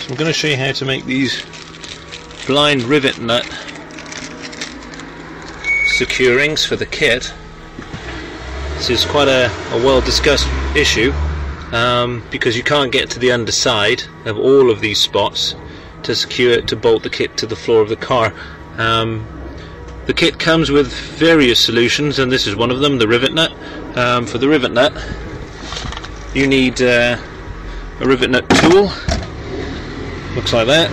I'm going to show you how to make these blind rivet nut securings for the kit. This is quite a well discussed issue because you can't get to the underside of all of these spots to secure it, to bolt the kit to the floor of the car. The kit comes with various solutions, and this is one of them, the rivet nut. For the rivet nut you need a rivet nut tool, looks like that.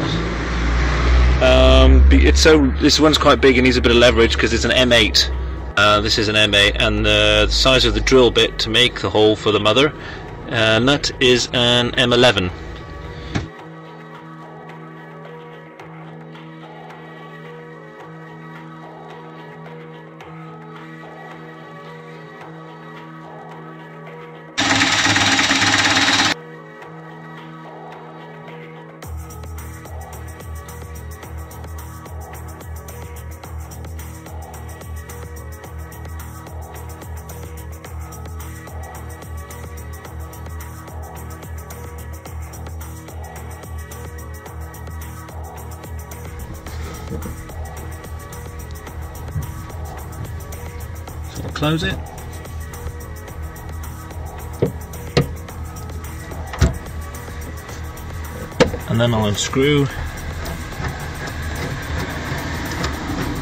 This one's quite big and needs a bit of leverage because it's an M8. This is an M8, and the size of the drill bit to make the hole for the mother nut is an M11. So I'll close it, and then I'll unscrew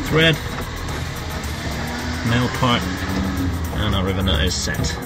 thread, male part, and our rivet nut is set.